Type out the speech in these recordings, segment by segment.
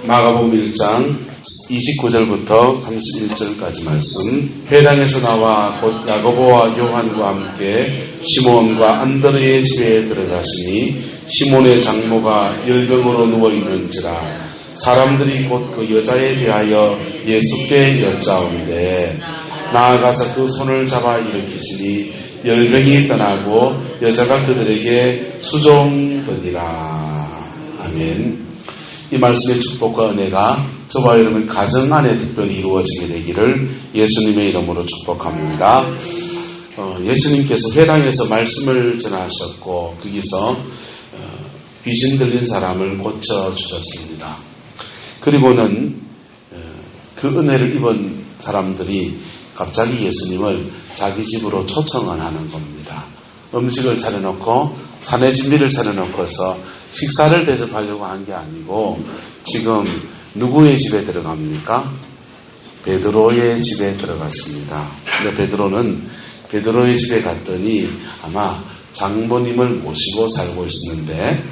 마가복음 1장 29절부터 31절까지 말씀. 회당에서 나와 곧 야고보와 요한과 함께 시몬과 안드레의 집에 들어가시니 시몬의 장모가 열병으로 누워있는지라 사람들이 곧 그 여자에 대하여 예수께 여짜온대 나아가서 그 손을 잡아 일으키시니 열병이 떠나고 여자가 그들에게 수종되니라. 아멘. 이 말씀의 축복과 은혜가 저와 여러분 가정 안에 특별히 이루어지게 되기를 예수님의 이름으로 축복합니다. 예수님께서 회당에서 말씀을 전하셨고 거기서 귀신 들린 사람을 고쳐주셨습니다. 그리고는 그 은혜를 입은 사람들이 갑자기 예수님을 자기 집으로 초청을 하는 겁니다. 음식을 차려놓고 산의 진미를 차려놓고서 식사를 대접하려고 한 게 아니고 지금 누구의 집에 들어갑니까? 베드로의 집에 들어갔습니다. 근데 베드로의 집에 갔더니 아마 장모님을 모시고 살고 있었는데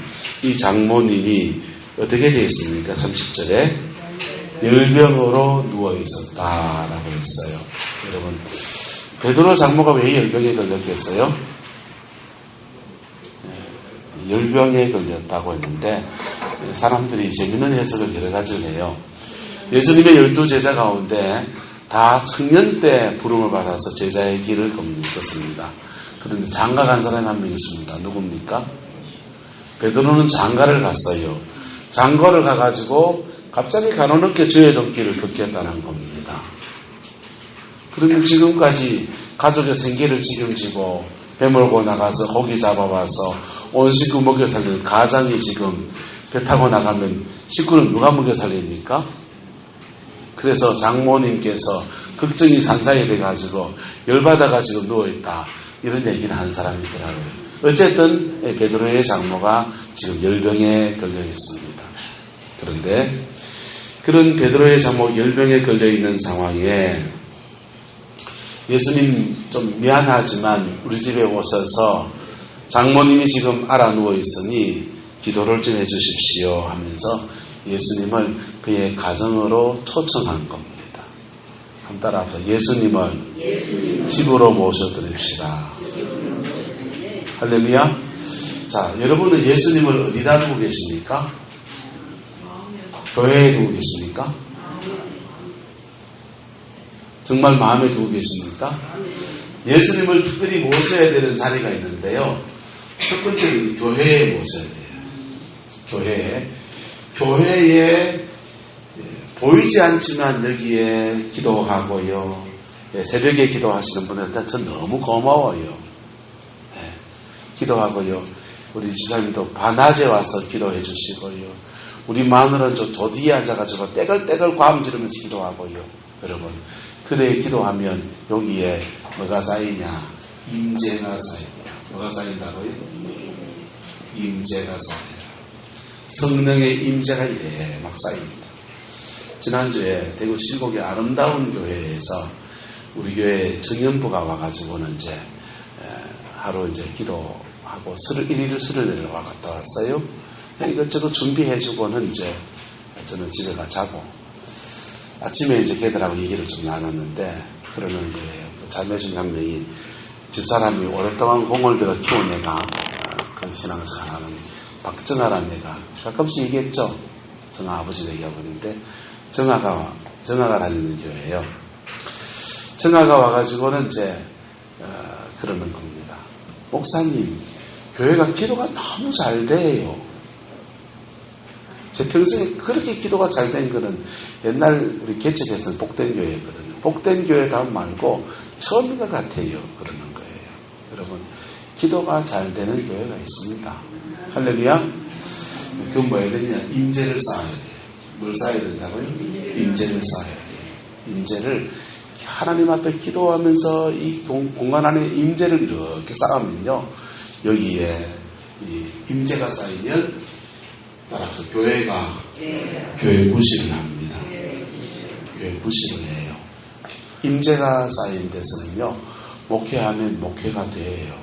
이 장모님이 어떻게 되어 있습니까? 30절에 열병으로 누워 있었다라고 했어요. 여러분, 베드로 장모가 왜 열병에 걸렸겠어요? 열병에 걸렸다고 했는데 사람들이 재미있는 해석을 여러 가지를 해요. 예수님의 12제자 가운데 다 청년 때 부름을 받아서 제자의 길을 걷습니다. 그런데 장가 간 사람이 한 명 있습니다. 누굽니까? 베드로는 장가를 갔어요. 장가를 가가지고 갑자기 간호늦게 주의 손길을 걷겠다는 겁니다. 그러면 지금까지 가족의 생계를 책임지고 배몰고 나가서 고기 잡아와서 온 식구 먹여 살리는 가장이 지금 배 타고 나가면 식구는 누가 먹여 살립니까? 그래서 장모님께서 걱정이 산산이 돼가지고 열받아가지고 누워있다 이런 얘기를 하는 사람이 있더라고요. 어쨌든 베드로의 장모가 지금 열병에 걸려 있습니다. 그런데 그런 베드로의 장모 열병에 걸려 있는 상황에 예수님 좀 미안하지만 우리 집에 오셔서 장모님이 지금 알아 누워 있으니 기도를 좀 해주십시오 하면서 예수님을 그의 가정으로 초청한 겁니다. 한 따라서 예수님을 집으로 모셔드립시다. 할렐루야. 자, 여러분은 예수님을 어디다 두고 계십니까? 교회에 두고 계십니까? 정말 마음에 두고 계십니까? 예수님을 특별히 모셔야 되는 자리가 있는데요. 첫 번째는 교회에 모셔야 돼요. 교회에 보이지 않지만 여기에 기도하고요. 새벽에 기도하시는 분들한테 전 너무 고마워요. 기도하고요. 우리 집사님도 반낮에 와서 기도해 주시고요. 우리 마누라는 저 도디에 앉아가지고 떼글떼글 괌 지르면서 기도하고요. 여러분, 그래 기도하면 여기에 뭐가 쌓이냐? 임재가 쌓입니다. 뭐가 쌓인다고요? 임재가 쌓여요. 성령의 임재가 이래 막 쌓입니다. 지난주에 대구 실곡의 아름다운 교회에서 우리 교회 정연부가 와가지고는 이제 하루 이제 기도하고 일일 수를 내려와 갔다 왔어요. 이것저것 준비해주고는 이제 저는 집에 가 자고 아침에 이제 걔들하고 얘기를 좀 나눴는데 그러는 거예요. 그 자매중 한 명이 집사람이 오랫동안 공을 들여 키운 애가 그 신앙생활 하는 박정아라는 애가 가끔씩 얘기했죠. 정아 아버지도 얘기하고 있는데 정아가 다니는 교회예요. 정아가 와가지고는 이제 그러는 겁니다. 목사님, 교회가 기도가 너무 잘 돼요. 제 평생에 그렇게 기도가 잘 된 거는 옛날 우리 개척에서는 복된 교회였거든요. 복된 교회 다음 말고 처음인 것 같아요. 그러는 거예요. 여러분, 기도가 잘 되는 교회가 있습니다. 할렐루야. 그건 뭐 해야 되냐? 임재를 쌓아야 돼요. 뭘 쌓아야 된다고요? 임재를 쌓아야 돼요. 임재를 하나님 앞에 기도하면서 이 공간 안에 임재를 이렇게 쌓으면요. 여기에 이 임재가 쌓이면 따라서 교회가 교회 부실을 합니다. 교회 부실을 해요. 임재가 쌓인 데서는요. 목회하면 목회가 돼요.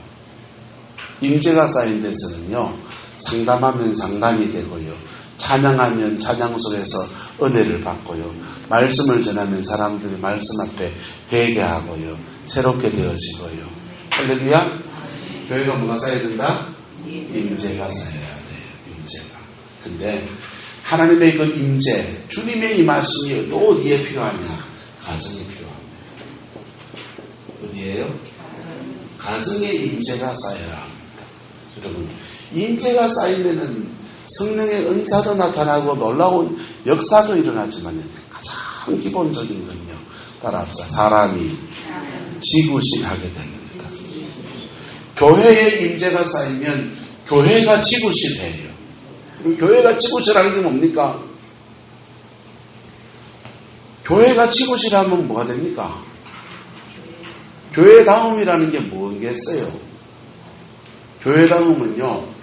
임재가 쌓인 데서는요. 상담하면 상담이 되고요. 찬양하면 찬양 속에서 은혜를 받고요. 말씀을 전하면 사람들이 말씀 앞에 회개하고요. 새롭게 되어지고요. 할렐루야. 교회가 뭐가 쌓여야 된다? 임재가 쌓여야 돼요. 임재가. 근데 하나님의 그 임재, 주님의 임하심이 또 어디에 필요하냐? 가정에 필요합니다. 어디에요? 가정에 임재가 쌓여야 합니다. 여러분, 임재가 쌓이면은 성령의 은사도 나타나고 놀라운 역사도 일어나지만 가장 기본적인 건요. 따라합시다. 사람이 지구신하게 됩니다. 교회에 임재가 쌓이면 교회가 지구신해요. 교회가 지구신하는 게 뭡니까? 교회가 지구신하면 뭐가 됩니까? 교회다움이라는 게 뭐겠어요? 교회다움은요,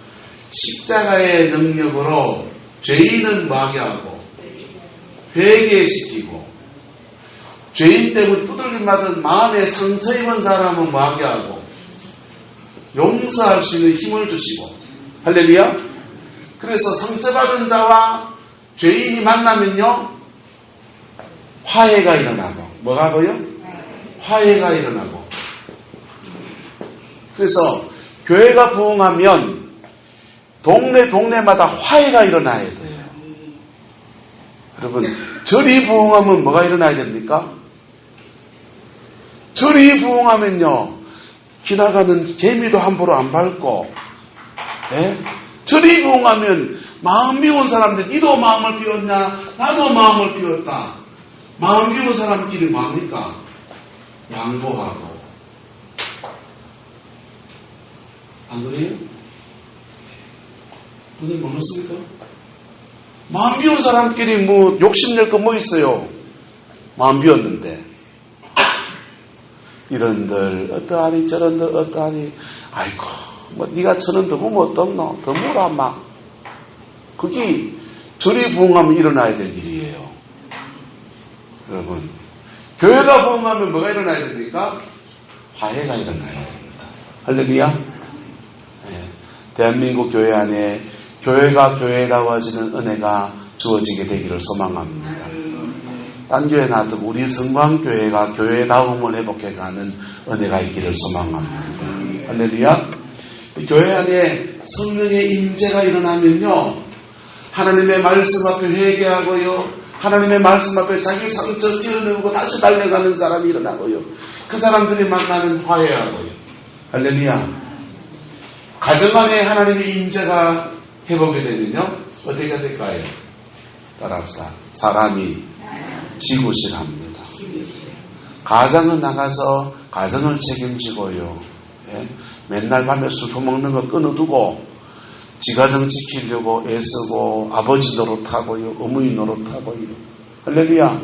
십자가의 능력으로 죄인은 마게 하고 회개시키고 죄인 때문에 두들림 받은 마음에 상처 입은 사람은 마게 하고 용서할 수 있는 힘을 주시고 할렐루야. 그래서 상처받은 자와 죄인이 만나면요 화해가 일어나고 뭐가 하고요? 화해가 일어나고. 그래서 교회가 부흥하면 동네마다 화해가 일어나야 돼요. 여러분, 절이 부흥하면 뭐가 일어나야 됩니까? 절이 부흥하면요, 지나가는 개미도 함부로 안 밟고, 예? 절이 부흥하면 마음 비운 사람들, 니도 마음을 비웠냐? 나도 마음을 비웠다. 마음 비운 사람끼리 뭐합니까? 양보하고. 안 그래요? 무슨 모르겠습니까? 마음 비운 사람끼리 뭐 욕심낼 거 뭐 있어요? 마음 비웠는데 이런들 어떠하니 저런들 어떠하니 아이고 뭐 네가 저런 더 보면 어떻노? 더 뭐라 막 그게 절이 부흥하면 일어나야 될 일이에요. 여러분 교회가 부흥하면 뭐가 일어나야 됩니까? 화해가 일어나야 됩니다. 할렐루야. 네. 대한민국 교회 안에 교회가 교회다워지는 은혜가 주어지게 되기를 소망합니다. 딴 교회 놔도 우리 성광교회가 교회다움을 회복해가는 은혜가 있기를 소망합니다. 할렐루야. 교회 안에 성령의 임재가 일어나면요 하나님의 말씀 앞에 회개하고요 하나님의 말씀 앞에 자기 상처 찌어내고 다시 달려가는 사람이 일어나고요 그 사람들이 만나면 화해하고요. 할렐루야. 가정 안에 하나님의 임재가 회복이 되면요 어떻게 될까요? 따라합시다. 사람이 지구실합니다. 가정은 나가서 가정을 책임지고요. 예? 맨날 밤에 술 퍼먹는 거 끊어두고 지가정 지키려고 애쓰고 아버지 노릇하고요. 어머니 노릇하고요. 할렐루야.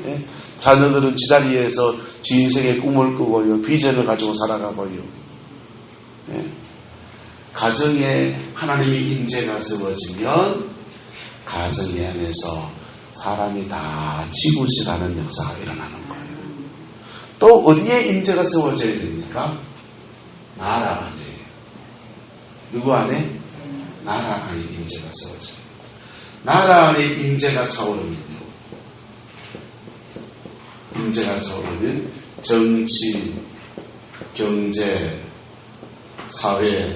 예? 자녀들은 지자리에서 지 인생의 꿈을 꾸고요. 비전을 가지고 살아가고요. 예? 가정에 하나님의 임재가 세워지면 가정의 안에서 사람이 다 지구실하는 역사가 일어나는 거예요. 또 어디에 임재가 세워져야 됩니까? 나라 안에. 누구 안에? 나라 안에 임재가 세워져요. 나라 안에 임재가 차오르면요. 임재가 차오르면 정치, 경제, 사회,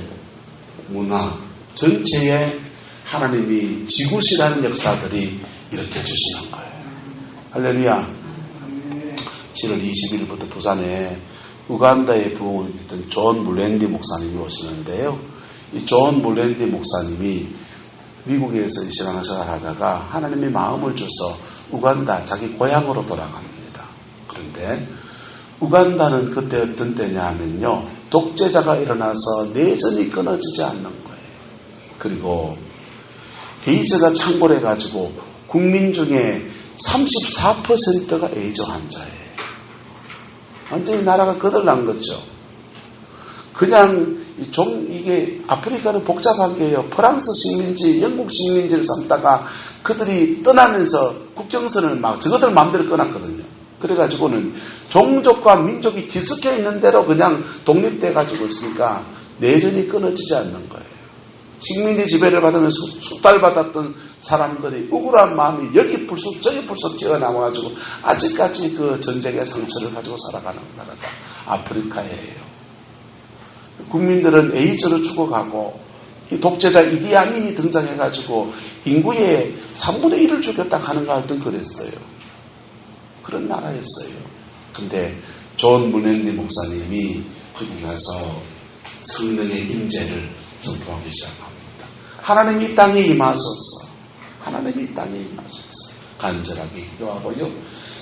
문화 전체에 하나님이 지구실하는 역사들이 일으켜 주시는 거예요. 할렐루야. 7월 20일부터 부산에 우간다의 부흥을 일으켰던 존 물랜디 목사님이 오시는데요. 이 존 물랜디 목사님이 미국에서 이 신앙생활을 하다가 하나님의 마음을 줘서 우간다 자기 고향으로 돌아갑니다. 그런데 우간다는 그때 어떤 때냐 하면요. 독재자가 일어나서 내전이 끊어지지 않는 거예요. 그리고 에이즈가 창궐해가지고 국민 중에 34%가 에이즈 환자예요. 완전히 나라가 거덜난 거죠. 그냥 이게 아프리카는 복잡한 게요. 프랑스 식민지, 영국 식민지를 삼다가 그들이 떠나면서 국정선을 막 저것들 마음대로 꺼놨거든요. 그래가지고는 종족과 민족이 뒤섞여 있는 대로 그냥 독립돼가지고 있으니까 내전이 끊어지지 않는 거예요. 식민지 지배를 받으면서 숙달받았던 사람들이 억울한 마음이 여기 불쑥 저기 불쑥 튀어나와가지고 아직까지 그 전쟁의 상처를 가지고 살아가는 나라가 아프리카예요. 국민들은 에이즈로 죽어가고 이 독재자 이디아민이 등장해가지고 인구의 3분의 1을 죽였다 하는 것 같은 그랬어요. 그런 나라였어요. 근데 존 문헨리 목사님이 거기 가서 성령의 임재를 선포하기 시작합니다. 하나님이 이 땅에 임하소서. 하나님이 이 땅에 임하소서. 간절하게 기도하고요.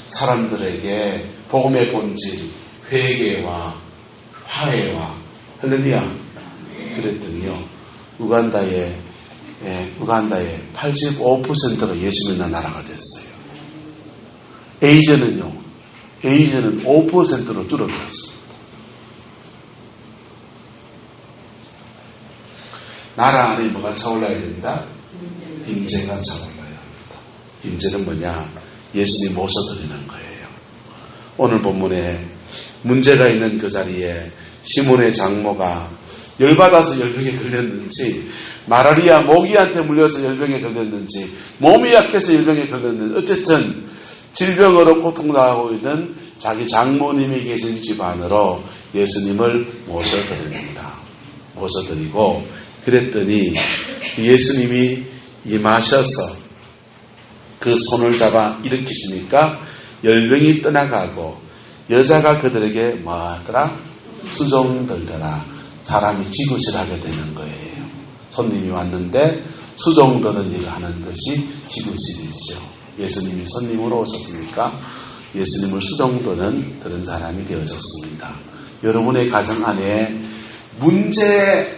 사람들에게 복음의 본질, 회개와 화해와 할렐루야. 그랬더니요. 우간다의 85%가 예수 믿는 나라가 됐어요. 에이즈는 5%로 줄어들었습니다. 나라 안에 뭐가 차올라야 된다? 임재가 차올라야 합니다. 임재는 뭐냐? 예수님 모셔드리는 거예요. 오늘 본문에 문제가 있는 그 자리에 시몬의 장모가 열받아서 열병에 걸렸는지, 마라리아 모기한테 물려서 열병에 걸렸는지, 몸이 약해서 열병에 걸렸는지, 어쨌든 질병으로 고통당하고 있는 자기 장모님이 계신 집안으로 예수님을 모셔드립니다. 모셔드리고 그랬더니 예수님이 임하셔서 그 손을 잡아 일으키시니까 열병이 떠나가고 여자가 그들에게 뭐하더라? 수종들더라. 사람이 지구실하게 되는 거예요. 손님이 왔는데 수종드는 일을 하는 것이 지구실이죠. 예수님이 손님으로 오셨으니까 예수님을 수종드는 그런 사람이 되어졌습니다. 여러분의 가정 안에 문제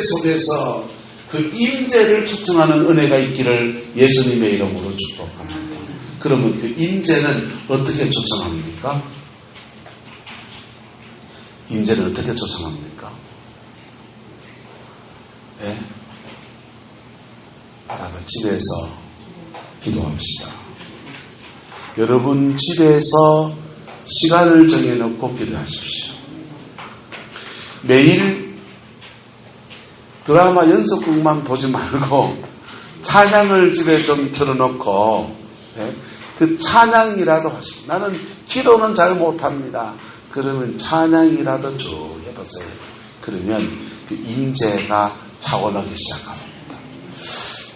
속에서 그 임재를 초청하는 은혜가 있기를 예수님의 이름으로 축복합니다. 그러면 그 임재는 어떻게 초청합니까? 임재는 어떻게 초청합니까? 예? 여러분 집에서 기도합시다. 여러분 집에서 시간을 정해놓고 기도하십시오. 매일 드라마 연속극만 보지 말고 찬양을 집에 좀 틀어놓고 그 찬양이라도 하시고, 나는 기도는 잘 못합니다. 그러면 찬양이라도 쭉 해보세요. 그러면 그 임재가 차오르기 시작합니다.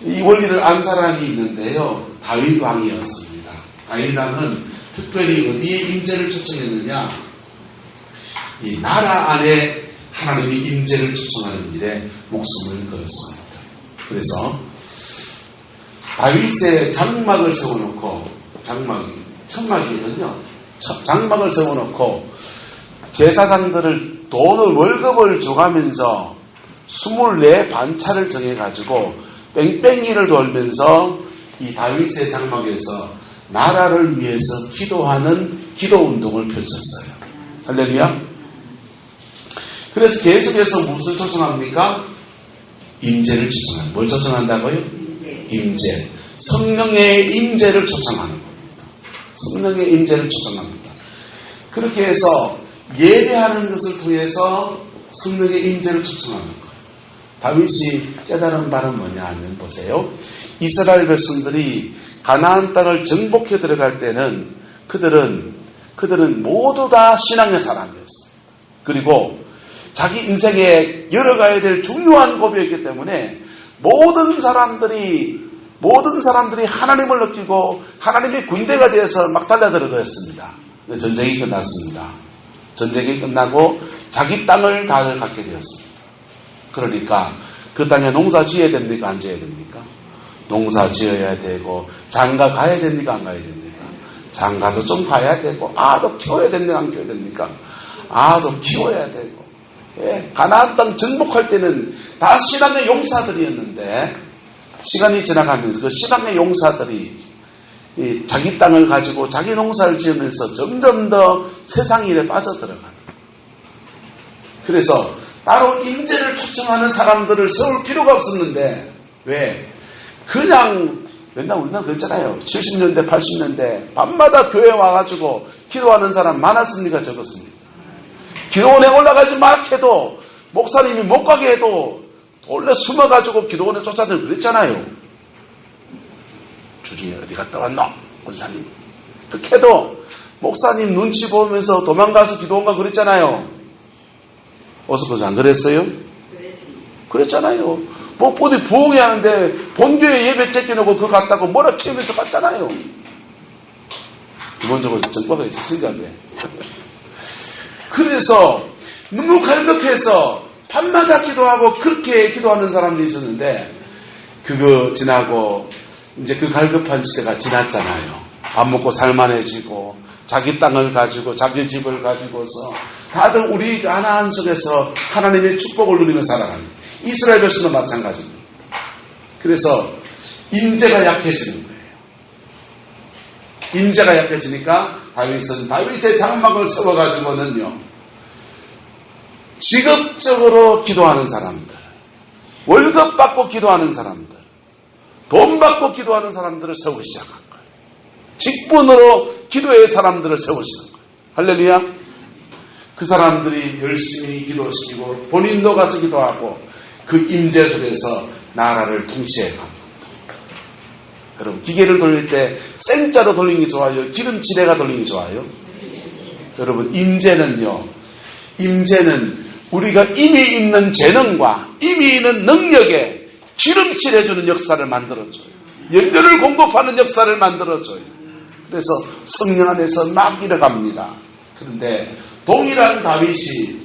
이 원리를 안 사람이 있는데요. 다윗 왕이었습니다. 다윗 왕은 특별히 어디에 임재를 초청했느냐? 이 나라 안에 하나님이 임재를 초청하는 일에 목숨을 걸었습니다. 그래서 다윗의 장막을 세워놓고, 천막이거든요. 장막을 세워놓고 제사장들을 돈을 월급을 줘가면서 24반차를 정해가지고 뺑뺑이를 돌면서 이 다윗의 장막에서 나라를 위해서 기도하는 기도운동을 펼쳤어요. 할렐루야. 그래서 계속해서 무엇을 초청합니까? 임재를 초청합니다. 뭘 초청한다고요? 임재. 성령의 임재를 초청하는 겁니다. 성령의 임재를 초청합니다. 그렇게 해서 예배하는 것을 통해서 성령의 임재를 초청하는 거예요. 다윗이 깨달은 바는 뭐냐 하면 보세요. 이스라엘 백성들이 가나안 땅을 정복해 들어갈 때는 그들은 모두 다 신앙의 사람이었어요. 그리고 자기 인생에 열어가야 될 중요한 고비였기 때문에 모든 사람들이 하나님을 느끼고 하나님의 군대가 되어서 막 달려들어갔습니다. 전쟁이 끝났습니다. 전쟁이 끝나고 자기 땅을 다 갖게 되었습니다. 그러니까 그 땅에 농사 지어야 됩니까? 안 지어야 됩니까? 농사 지어야 되고 장가 가야 됩니까? 안 가야 됩니까? 장가도 좀 가야 되고 아도 키워야 됩니까? 안 키워야 됩니까? 아도 키워야 되고. 예, 가나안 땅 정복할 때는 다 신앙의 용사들이었는데 시간이 지나가면서 그 신앙의 용사들이 자기 땅을 가지고 자기 농사를 지으면서 점점 더 세상 일에 빠져들어가는. 그래서 따로 임재를 초청하는 사람들을 세울 필요가 없었는데, 왜? 그냥 맨날 우리나라 그랬잖아요. 70년대 80년대 밤마다 교회 와가지고 기도하는 사람 많았습니까? 적었습니까? 기도원에 올라가지 마 해도 목사님이 못 가게 해도 원래 숨어가지고 기도원에 쫓아다니고 그랬잖아요. 주중에 어디 갔다 왔노? 권사님. 그렇게 해도 목사님 눈치 보면서 도망가서 기도원 가 그랬잖아요. 어서 안 그랬어요? 그랬잖아요. 뭐 어디 부흥회 하는데 본교에 예배 제껴놓고 그거 갔다고 뭐라 키우면서 갔잖아요. 기본적으로 정과가 있으신가 봐. 그래서 너무 갈급해서 밤마다 기도하고 그렇게 기도하는 사람들이 있었는데 그거 지나고 이제 그 갈급한 시대가 지났잖아요. 밥 먹고 살만해지고 자기 땅을 가지고 자기 집을 가지고서 다들 우리 가나안 속에서 하나님의 축복을 누리며 살아가는 이스라엘 백성도 마찬가지입니다. 그래서 임재가 약해지는 거예요. 임재가 약해지니까 다윗은 다윗의 장막을 세워가지고는요 직업적으로 기도하는 사람들, 월급 받고 기도하는 사람들, 돈 받고 기도하는 사람들을 세우기 시작한 거예요. 직분으로 기도의 사람들을 세우시는 거예요. 할렐루야. 그 사람들이 열심히 기도시키고 본인도 가서 기도하고 그 임재 속에서 나라를 통치해 갑니다. 여러분 기계를 돌릴 때 생자로 돌리는 게 좋아요? 기름칠해가 돌리는 게 좋아요? 여러분 임재는 우리가 이미 있는 재능과 이미 있는 능력에 기름칠해주는 역사를 만들어줘요. 연료를 공급하는 역사를 만들어줘요. 그래서 성령 안에서 막 일어갑니다. 그런데 동일한 다윗이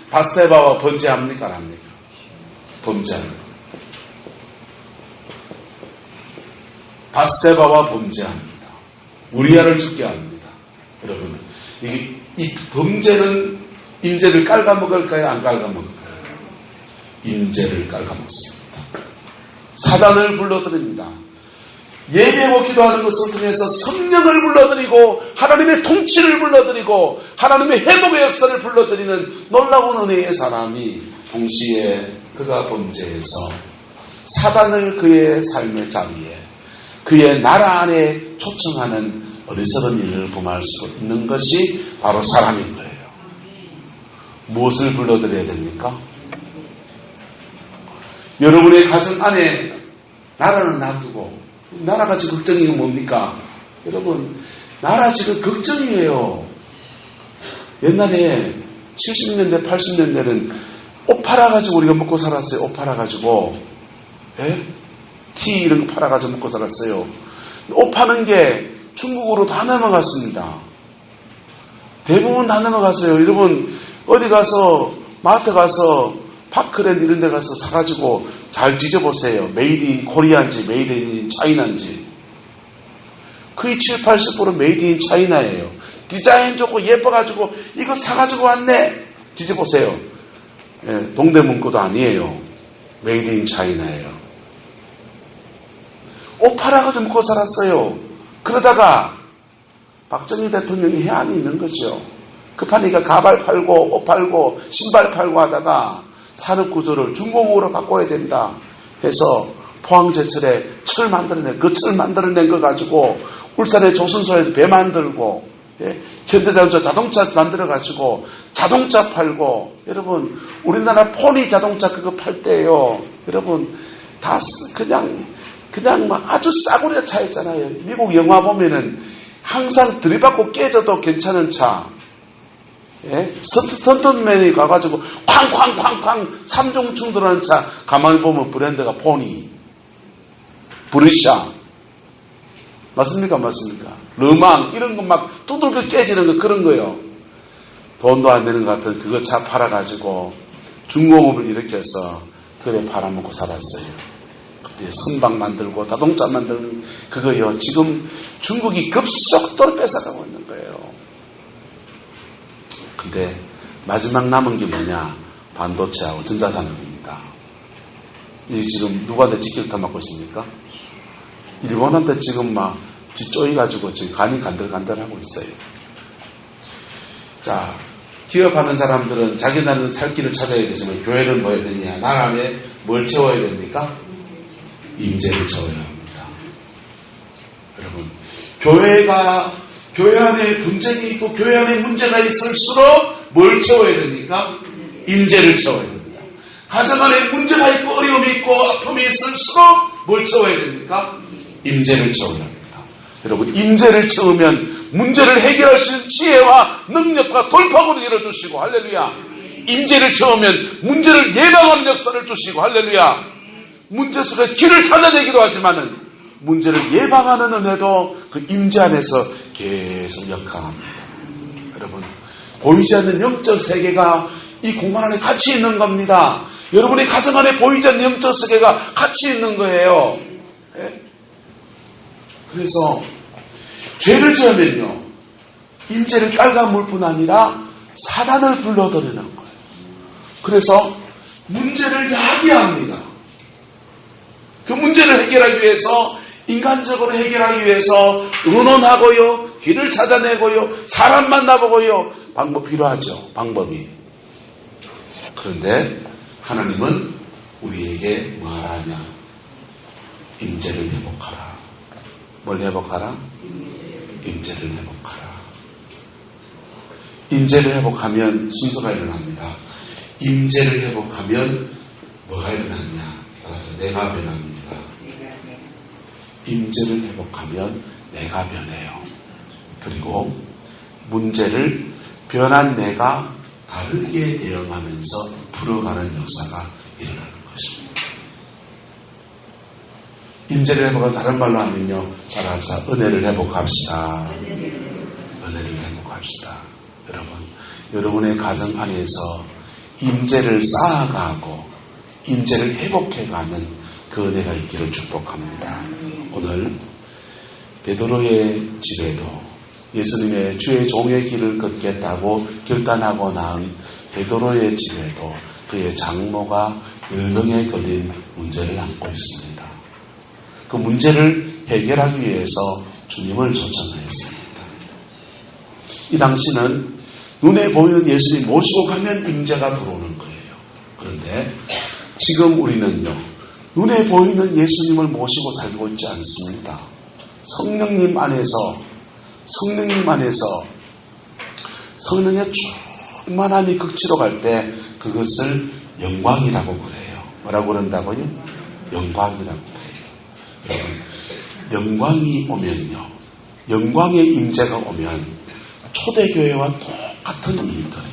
밧세바와 범죄합니까? 안 합니까? 범죄합니다. 밧세바와 범죄합니다. 우리아를 죽게 합니다. 여러분, 이 범죄는 임재를 깔아먹을까요? 안 깔아먹을까요? 임재를 깔아먹습니다. 사단을 불러들입니다. 예배하고 기도하는 것을 통해서 성령을 불러들이고 하나님의 통치를 불러들이고 하나님의 회복의 역사를 불러들이는 놀라운 은혜의 사람이 동시에 그가 범죄해서 사단을 그의 삶의 자리에 그의 나라 안에 초청하는 어리석은 일을 범할 수 있는 것이 바로 사람인 거예요. 무엇을 불러들여야 됩니까? 여러분의 가정 안에 나라는 놔두고 나라가 지금 걱정이 뭡니까? 여러분 나라 지금 걱정이에요. 옛날에 70년대 80년대는 옷 팔아가지고 우리가 먹고 살았어요. 옷 팔아가지고 티 이런 거 팔아가지고 먹고 살았어요. 옷 파는 게 중국으로 다 넘어갔습니다. 대부분 다 넘어갔어요. 여러분 어디 가서 마트 가서 파크랜드 이런 데 가서 사가지고 잘 뒤져보세요. 메이드 인 코리아인지 메이드 인 차이나인지. 거의 70-80% 메이드 인 차이나예요. 디자인 좋고 예뻐가지고 이거 사가지고 왔네. 뒤져보세요. 동대문구도 아니에요. 메이드 인 차이나예요. 옷 팔아가지고 먹고 살았어요. 그러다가 박정희 대통령이 해안이 있는 거죠. 급하니까 가발 팔고 옷 팔고 신발 팔고 하다가 산업구조를 중공업으로 바꿔야 된다 해서 포항제철에 철 만들어낸 그 철 만들어낸 거 가지고 울산의 조선소에서 배 만들고 현대자동차 자동차 만들어가지고 자동차 팔고 여러분 우리나라 포니 자동차 그거 팔 때요 여러분 다 그냥 막 아주 싸구려 차 있잖아요. 미국 영화 보면은 항상 들이받고 깨져도 괜찮은 차. 스턴트맨이 가가지고 쾅쾅쾅쾅 3종 충돌하는 차 가만히 보면 브랜드가 포니, 브리샤 맞습니까? 르망 이런 거 막 두들겨 깨지는 거 그런 거요. 돈도 안 되는 것 같은 그거 차 팔아가지고 중공업을 일으켜서 그래 팔아먹고 살았어요. 선박 만들고 자동차 만드는 그거요. 지금 중국이 급속도로 뺏어가고 있는 거예요. 근데 마지막 남은 게 뭐냐? 반도체하고 전자산업입니다. 이 지금 누구한테 직격탄 맞고 있습니까? 일본한테 지금 막 뒷조이가지고 지금 간이 간들간들하고 있어요. 자, 기업하는 사람들은 자기 나라는 살 길을 찾아야 되지만 교회는 뭐 해야 되냐? 나라 안에 뭘 채워야 됩니까? 임재를 채워야 합니다. 여러분, 교회가 교회 안에 분쟁이 있고 교회 안에 문제가 있을수록 뭘 채워야 됩니까? 임재를 채워야 됩니다. 가정 안에 문제가 있고 어려움이 있고 아픔이 있을수록 뭘 채워야 됩니까? 임재를 채워야 합니다. 여러분, 임재를 채우면 문제를 해결할 수 있는 지혜와 능력과 돌파구를 열어주시고, 할렐루야. 임재를 채우면 문제를 예방하는 역사를 주시고, 할렐루야. 문제 속에서 길을 찾아내기도 하지만은 문제를 예방하는 은혜도 그 임재 안에서 계속 역강합니다. 여러분, 보이지 않는 영적 세계가 이 공간 안에 같이 있는 겁니다. 여러분의 가정 안에 보이지 않는 영적 세계가 같이 있는 거예요. 그래서 죄를 지으면요, 임재를 깔아물 뿐 아니라 사단을 불러들이는 거예요. 그래서 문제를 야기합니다. 그 문제를 해결하기 위해서, 인간적으로 해결하기 위해서 의논하고요, 길을 찾아내고요, 사람 만나보고요, 방법 필요하죠. 방법이. 그런데 하나님은 우리에게 말하냐? 임재를 회복하라. 뭘 회복하라? 임재를 회복하라. 임재를 회복하면 순서가 일어납니다. 임재를 회복하면 뭐가 일어났냐? 내가 변합니다. 임재를 회복하면 내가 변해요. 그리고 문제를 변한 내가 다르게 대응하면서 풀어가는 역사가 일어나는 것입니다. 임재를 회복한 다른 말로 하면요, 따라합시다. 은혜를 회복합시다. 은혜를 회복합시다. 여러분의 가정 안에서 임재를 쌓아가고 임재를 회복해가는 그 은혜가 있기를 축복합니다. 오늘 베드로의 집에도 예수님의 주의 종의 길을 걷겠다고 결단하고 나은 베드로의 집에도 그의 장모가 열병에 걸린 문제를 안고 있습니다. 그 문제를 해결하기 위해서 주님을 초청했습니다. 이 당시는 눈에 보이는 예수님 모시고 가면 임재가 들어오는 거예요. 그런데 지금 우리는요, 눈에 보이는 예수님을 모시고 살고 있지 않습니다. 성령님 안에서 성령의 충만함이 극치로 갈 때 그것을 영광이라고 그래요. 뭐라고 그런다고요? 영광이라고 그래요. 여러분, 영광이 오면요, 영광의 임재가 오면 초대교회와 똑같은 일들이,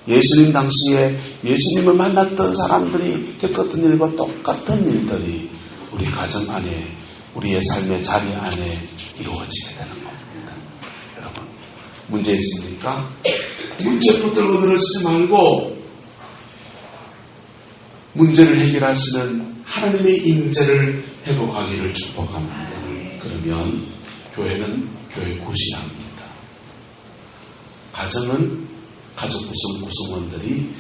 예수님 당시에 예수님을 만났던 사람들이 겪었던 일과 똑같은 일들이 우리 가정 안에, 우리의 삶의 자리 안에 이루어지게 되는 겁니다. 여러분, 문제 있습니까? 문제 붙들고 늘어지지 말고 문제를 해결하시는 하나님의 임재를 회복하기를 축복합니다. 그러면 교회는 교회 곳이 합니다. 가정은 가족 구성원들이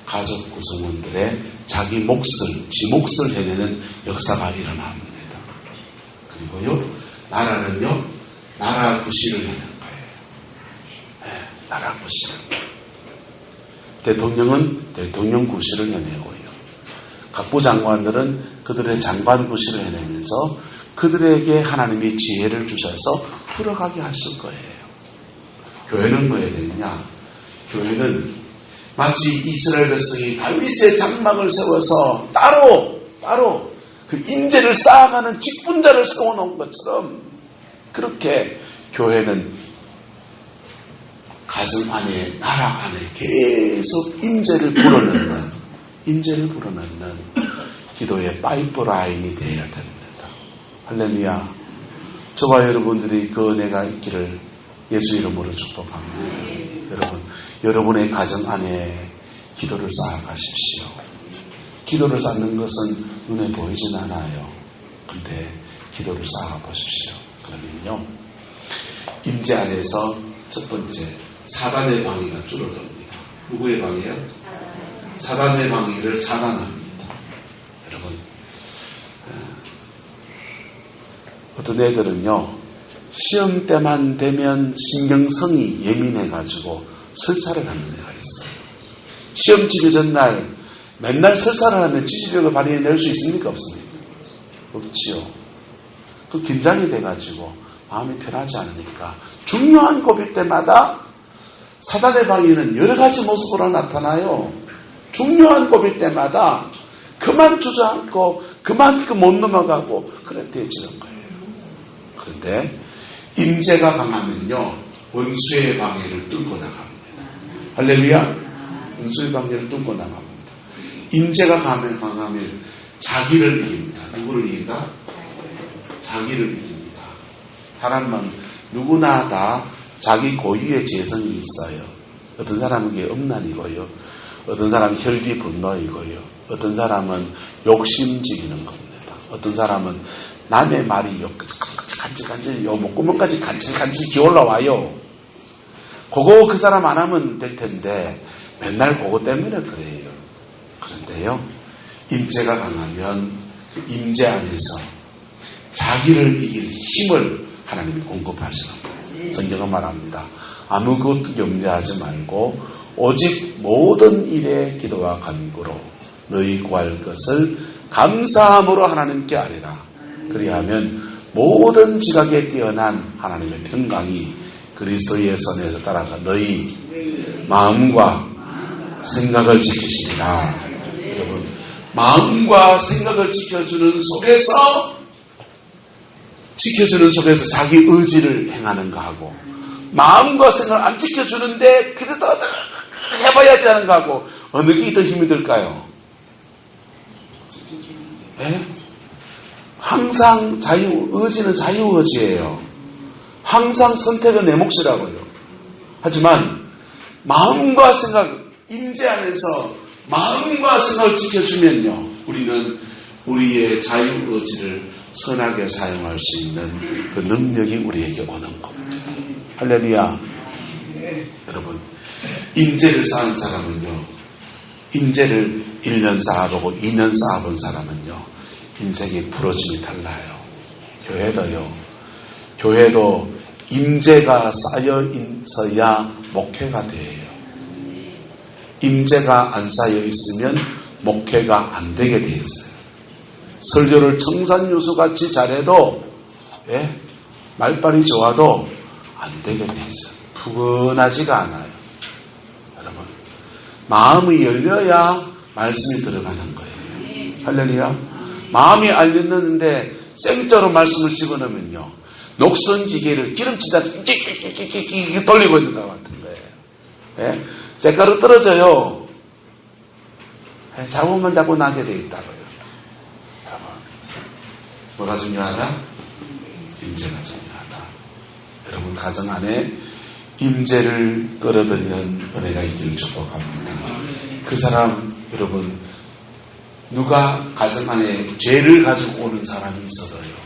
가족 구성원들의 자기 몫을, 지 몫을 해내는 역사가 일어납니다. 그리고요, 나라는요, 나라 구실을 해내는 거예요. 네, 나라 구실. 대통령은 대통령 구실을 해내고요. 각부 장관들은 그들의 장관 구실을 해내면서 그들에게 하나님이 지혜를 주셔서 풀어가게 하실 거예요. 교회는 뭐 해야 되느냐? 교회는 마치 이스라엘 백성이 다윗의 장막을 세워서 따로 그 임재를 쌓아가는 직분자를 세워놓은 것처럼, 그렇게 교회는 가정 안에, 나라 안에 계속 임재를 불어넣는 기도의 파이프라인이 되어야 됩니다. 할렐루야. 저와 여러분들이 그 은혜가 있기를 예수 이름으로 축복합니다. 여러분의 가정 안에 기도를 쌓아가십시오. 기도를 쌓는 것은 눈에 보이진 않아요. 근데 기도를 쌓아보십시오. 그러면요, 임재 안에서 첫 번째, 사단의 방해가 줄어듭니다. 누구의 방해요? 사단의 방해를 차단합니다. 여러분, 어떤 애들은요, 시험 때만 되면 신경성이 예민해가지고 설사를 하는 애가 있어요. 시험 치기 전날 맨날 설사를 하면 지지력을 발휘해낼 수 있습니까? 없습니까? 없지요. 그 긴장이 돼가지고 마음이 편하지 않으니까 중요한 고비 때마다 사단의 방해는 여러 가지 모습으로 나타나요. 중요한 고비 때마다 그만 주저앉고 그만 못 넘어가고 그래 되지는 거예요. 그런데 임재가 강하면요 원수의 방해를 뚫고 나갑니다. 할렐루야. 원수의 방해를 뚫고 나갑니다. 임재가 강하면 자기를 이깁니다. 누구를 이긴다? 자기를 이깁니다. 사람은 누구나 다 자기 고유의 재성이 있어요. 어떤 사람은 그게 엄난이고요. 어떤 사람은 혈기 분노이고요. 어떤 사람은 욕심지기는 겁니다. 어떤 사람은 남의 말이 간질간질 목구멍까지 간질간질 기올라와요. 그거 그 사람 안 하면 될 텐데 맨날 그거 때문에 그래요. 그런데요. 임재가 강하면 그 임재 안에서 자기를 이길 힘을 하나님이 공급하시는 거예요. 성경은 말합니다. 아무것도 염려하지 말고 오직 모든 일에 기도와 간구로 너희 구할 것을 감사함으로 하나님께 아뢰라. 그리하면 모든 지각에 뛰어난 하나님의 평강이 그리스도의 손에서 따라가 너희 마음과 생각을 지키시리라. 여러분, 마음과 생각을 지켜주는 속에서 자기 의지를 행하는 거하고, 마음과 생각을 안 지켜주는데 그래도 해봐야지 하는 거하고, 어느 게 더 힘이 들까요? 네? 항상 의지는 자유의지예요. 항상 선택은 내 몫이라고요. 하지만 마음과 생각, 임재 안에서 마음과 생각을 지켜주면요, 우리는 우리의 자유의지를 선하게 사용할 수 있는 그 능력이 우리에게 오는 겁니다. 할렐루야. 여러분, 임재를 쌓은 사람은요, 임재를 1년 쌓아보고 2년 쌓아본 사람은요, 인생의 부러짐이 달라요. 교회도요. 교회도 임재가 쌓여 있어야 목회가 돼요. 임재가 안 쌓여 있으면 목회가 안 되게 돼 있어요. 설교를 청산유수같이 잘해도, 예? 말빨이 좋아도 안 되게 돼 있어요. 푸근하지가 않아요. 여러분, 마음이 열려야 말씀이 들어가는 거예요. 할렐루야. 마음이 안 열렸는데 생짜로 말씀을 집어넣으면요, 녹선지게를 기름치다 끼끼끼끼끼 돌리고 있는 것 같은 거예요. 예? 색깔이 떨어져요. 예? 잡으면 자꾸 나게 돼 있다고요. 여러분, 뭐가 중요하다? 임재가 중요하다. 여러분, 가정 안에 임재를 끌어들이는 은혜가 있기를 축복합니다. 그 사람, 여러분, 누가 가정 안에 죄를 가지고 오는 사람이 있어도요,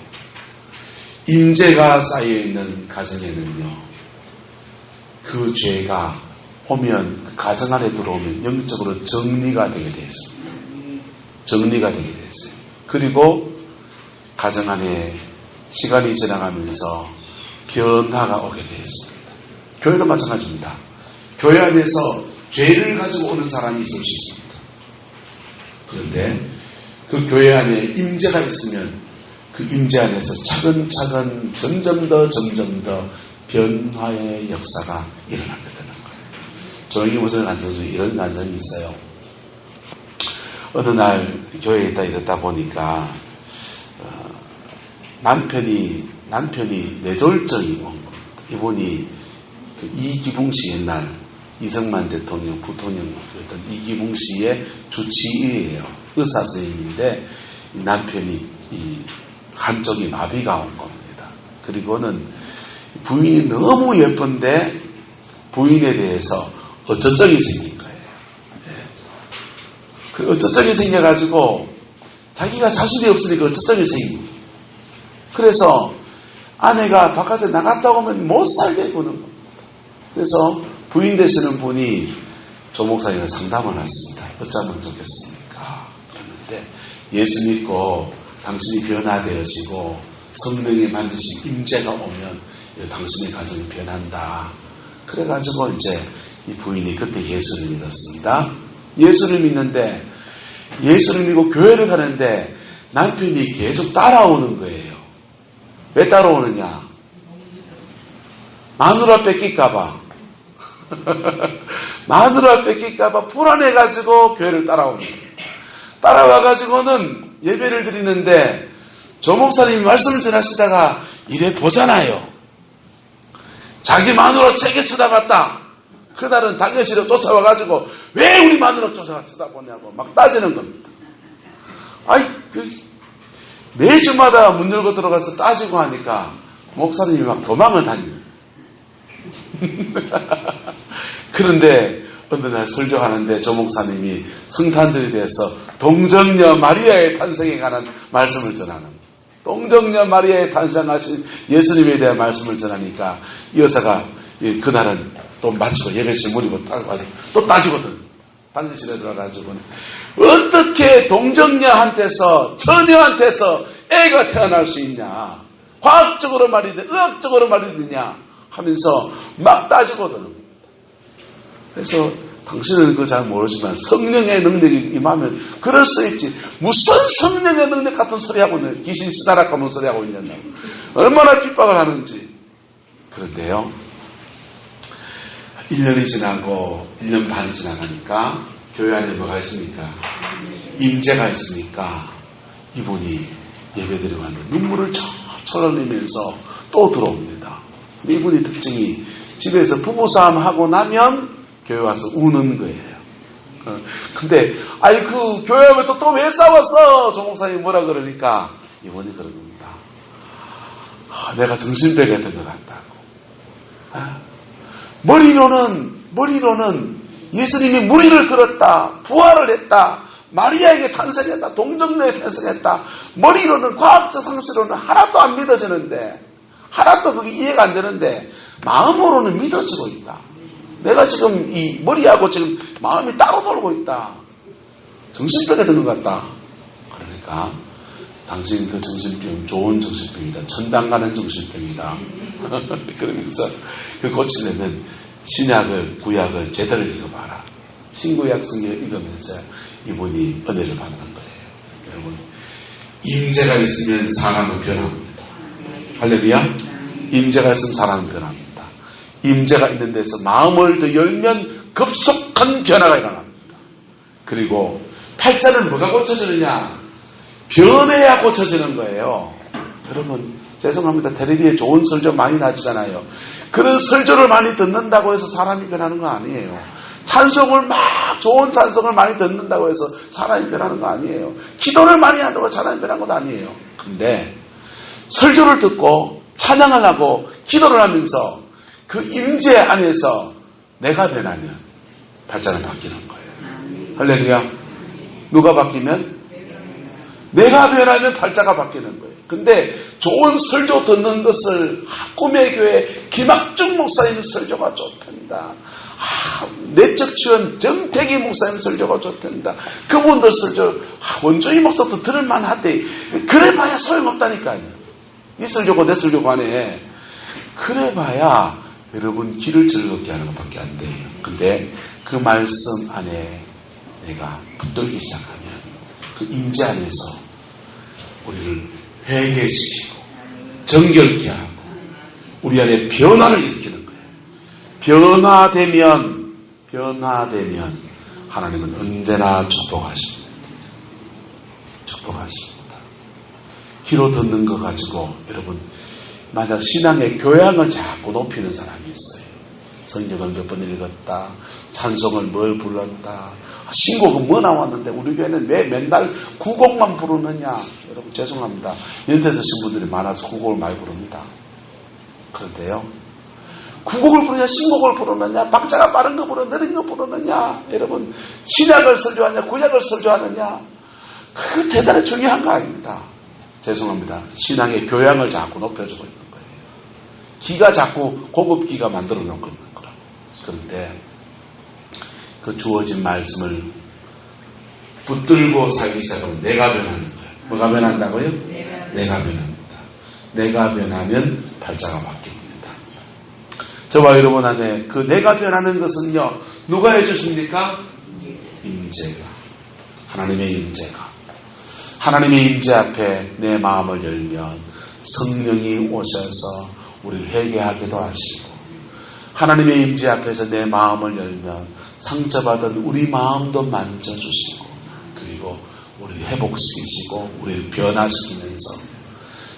임재가 쌓여있는 가정에는요, 그 죄가 오면, 그 가정 안에 들어오면 영적으로 정리가 되게 되어 있습니다. 정리가 되게 되어 있어요. 그리고 가정 안에 시간이 지나가면서 변화가 오게 되어 있습니다. 교회도 마찬가지입니다. 교회 안에서 죄를 가지고 오는 사람이 있을 수 있습니다. 그런데 그 교회 안에 임재가 있으면 그 임재 안에서 차근차근 점점 더 변화의 역사가 일어나게 되는 거예요. 조용히 무슨 간증 중에 이런 간증이 있어요. 어느 날 교회에 있다 이랬다 보니까 남편이 뇌졸전이 온 겁니다. 이분이 그 이기붕 씨 옛날 이승만 대통령 부통령이었던 이기붕 씨의 주치의예요. 의사 선생님인데 남편이 이 한쪽이 마비가 온 겁니다. 그리고는 부인이 너무 예쁜데 부인에 대해서 어쩌적이 생긴 거예요. 예. 그 어쩌적이 생겨가지고 자기가 자신이 없으니까 어쩌적이 생긴 거예요. 그래서 아내가 바깥에 나갔다 오면 못 살게 구는 겁니다. 그래서 부인 되시는 분이 조 목사님을 상담을 했습니다. 어쩌면 좋겠습니까? 그랬는데 예수 믿고 당신이 변화되어지고 성령의 반드시 임재가 오면 당신의 가정이 변한다. 그래가지고 이제 이 부인이 그때 예수를 믿었습니다. 예수를 믿는데 예수를 믿고 교회를 가는데 남편이 계속 따라오는 거예요. 왜 따라오느냐? 마누라 뺏길까봐. 마누라 뺏길까봐 불안해가지고 교회를 따라옵니다. 따라와가지고는 예배를 드리는데 조 목사님이 말씀을 전하시다가 이래 보잖아요. 자기 마누라 세게 쳐다봤다. 그날은 당연시로 쫓아와가지고 왜 우리 마누라 쳐다보냐고 막 따지는 겁니다. 아이, 매주마다 문 열고 들어가서 따지고 하니까 목사님이 막 도망을 다니는. 그런데 어느 날 설교하는데 조 목사님이 성탄절에 대해서 동정녀 마리아의 탄생에 관한 말씀을 전하는 거예요. 동정녀 마리아의 탄생하신 예수님에 대한 말씀을 전하니까 이 여사가 그날은 또 마치고 예배실 무리고 또 따지거든. 당신실에 들어가지고 어떻게 동정녀한테서 처녀한테서 애가 태어날 수 있냐, 과학적으로 말이든 의학적으로 말이느냐 하면서 막 따지거든. 그래서 당신은 그거 잘 모르지만 성령의 능력이 임하면 그럴 수 있지. 무슨 성령의 능력 같은 소리 하고 있는, 귀신 시다락 하는 소리 하고 있냐고. 얼마나 핍박을 하는지. 그런데요, 1년이 지나고 1년 반이 지나가니까 교회 안에 뭐가 있습니까? 임재가 있으니까 이분이 예배드리고 왔는데 눈물을 철철 흘리면서 또 들어옵니다. 이분이 특징이 집에서 부부싸움 하고 나면 교회 와서 우는 거예요. 근데 그 교회 오면서 또 왜 싸웠어? 조 목사님이 뭐라 그러니까 이분이 그런 겁니다. 내가 정신병이 된 것 같다고. 머리로는 예수님이 무리를 걸었다, 부활을 했다, 마리아에게 탄생했다, 동정녀에 탄생했다. 머리로는 과학적 상식으로는 하나도 안 믿어지는데, 하나도 그게 이해가 안 되는데 마음으로는 믿어지고 있다. 내가 지금 이 머리하고 지금 마음이 따로 돌고 있다. 정신병이 드는 것 같다. 그러니까 당신 그 정신병 좋은 정신병이다. 천당 가는 정신병이다. 그러면서 그 고치려면 신약을 구약을 제대로 읽어봐라. 신구약 성경을 읽으면서 이분이 은혜를 받는 거예요. 여러분, 임재가 있으면 사람은 변합니다. 할렐루야. 임재가 있으면 사람은 변합니다. 임재가 있는 데서 마음을 더 열면 급속한 변화가 일어납니다. 그리고 팔자는 뭐가 고쳐지느냐? 변해야 고쳐지는 거예요. 여러분, 죄송합니다. 텔레비에 좋은 설교 많이 나지잖아요. 그런 설교를 많이 듣는다고 해서 사람이 변하는 거 아니에요. 찬송을 좋은 찬송을 많이 듣는다고 해서 사람이 변하는 거 아니에요. 기도를 많이 한다고 사람이 변하는 것도 아니에요. 근데 설교를 듣고 찬양을 하고 기도를 하면서 그 임재 안에서 내가 변하면 발자는 바뀌는 거예요. 할렐루야. 누가 바뀌면? 내가 변하면 발자가 바뀌는 거예요. 근데 좋은 설교 듣는 것을 꿈의 교회 김학중 목사님 설교가 좋단다. 내적 지원 정태기 목사님 설교가 좋단다. 그분들 설교 원종이 목사도 들을만하대. 그래봐야 소용없다니까요. 이 설교고 내 설교 간에 그래봐야 여러분 귀를 즐겁게 하는 것밖에 안 돼요. 근데 그 말씀 안에 내가 붙들기 시작하면 그 임재 안에서 우리를 회개시키고 정결케 하고 우리 안에 변화를 일으키는 거예요. 변화되면 하나님은 언제나 축복하십니다. 축복하십니다. 귀로 듣는 거 가지고 여러분 만약 신앙의 교양을 자꾸 높이는 사람이 있어요. 성경을 몇 번 읽었다. 찬송을 뭘 불렀다. 신곡은 뭐 나왔는데 우리 교회는 왜 맨날 구곡만 부르느냐. 여러분 죄송합니다. 연세 드신 분들이 많아서 구곡을 많이 부릅니다. 그런데요. 구곡을 부르냐 신곡을 부르느냐 박자가 빠른 거 부르느냐 느린 거 부르느냐 여러분 신약을 설교하느냐 구약을 설교하느냐 그거 대단히 중요한 거 아닙니다. 죄송합니다. 신앙의 교양을 자꾸 높여주고 있는 거예요. 기가 자꾸 고급기가 만들어 놓고 있는 거라고. 그런데 그 주어진 말씀을 붙들고 살기 시작하면 내가 변하는 거예요. 뭐가 변한다고요? 내가 변합니다. 내가 변하면 발자가 바뀝니다. 저와 여러분 안에 그 내가 변하는 것은요. 누가 해주십니까? 임재가. 하나님의 임재가. 하나님의 임재 앞에 내 마음을 열면 성령이 오셔서 우리를 회개하기도 하시고 하나님의 임재 앞에서 내 마음을 열면 상처받은 우리 마음도 만져주시고 그리고 우리를 회복시키시고 우리를 변화시키면서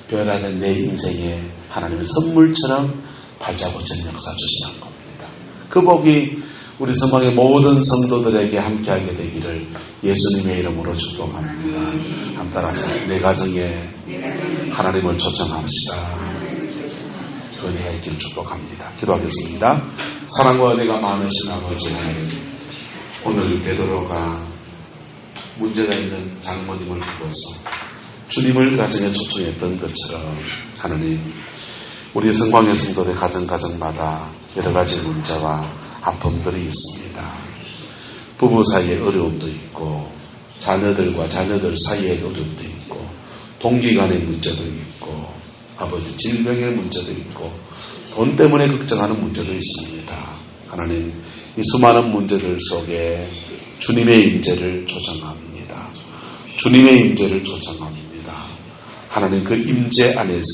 변화된 내 인생에 하나님의 선물처럼 발자국처럼 역사 주시는 겁니다. 그 복이 우리 성방의 모든 성도들에게 함께하게 되기를 예수님의 이름으로 축복합니다. 한번 따라합시다. 내 가정에 하나님을 초청합시다. 은혜가 있기를 축복합니다. 기도하겠습니다. 사랑과 은혜가 많으신 아버지, 오늘 베드로가 문제가 있는 장모님을 불러서 주님을 가정에 초청했던 것처럼 하나님, 우리 성광의 성도들 가정마다 여러 가지 문제와 아픔들이 있습니다. 부부 사이에 어려움도 있고 자녀들과 자녀들 사이에 어려움도 있고 동기 간의 문제도 있고 아버지 질병의 문제도 있고 돈 때문에 걱정하는 문제도 있습니다. 하나님, 이 수많은 문제들 속에 주님의 임재를 초청합니다. 주님의 임재를 초청합니다. 하나님, 그 임재 안에서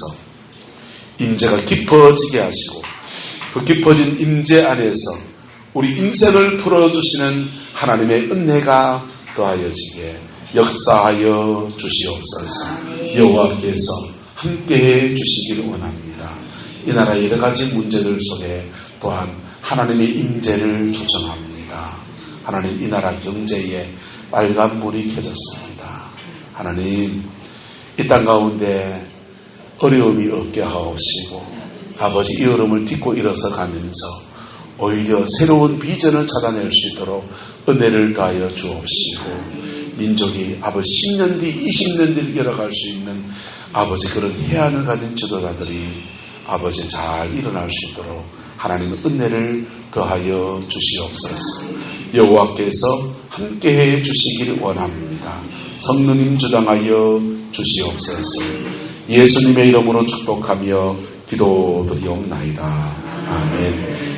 임재가 깊어지게 하시고 그 깊어진 임재 안에서 우리 인생을 풀어주시는 하나님의 은혜가 더하여지게 역사하여 주시옵소서. 여호와께서 함께해 주시기를 원합니다. 이 나라의 여러 가지 문제들 속에 또한 하나님의 임재를 초청합니다. 하나님, 이 나라 경제에 빨간 불이 켜졌습니다. 하나님, 이 땅 가운데 어려움이 없게 하옵시고 아버지, 이 어려움을 딛고 일어서 가면서 오히려 새로운 비전을 찾아낼 수 있도록 은혜를 더하여 주옵시고 민족이 아버지 10년 뒤 20년 뒤를 열어갈 수 있는 아버지 그런 해안을 가진 지도자들이 아버지 잘 일어날 수 있도록 하나님의 은혜를 더하여 주시옵소서. 여호와께서 함께해 주시기를 원합니다. 성령님 주장하여 주시옵소서. 예수님의 이름으로 축복하며 기도드리옵나이다. 아멘.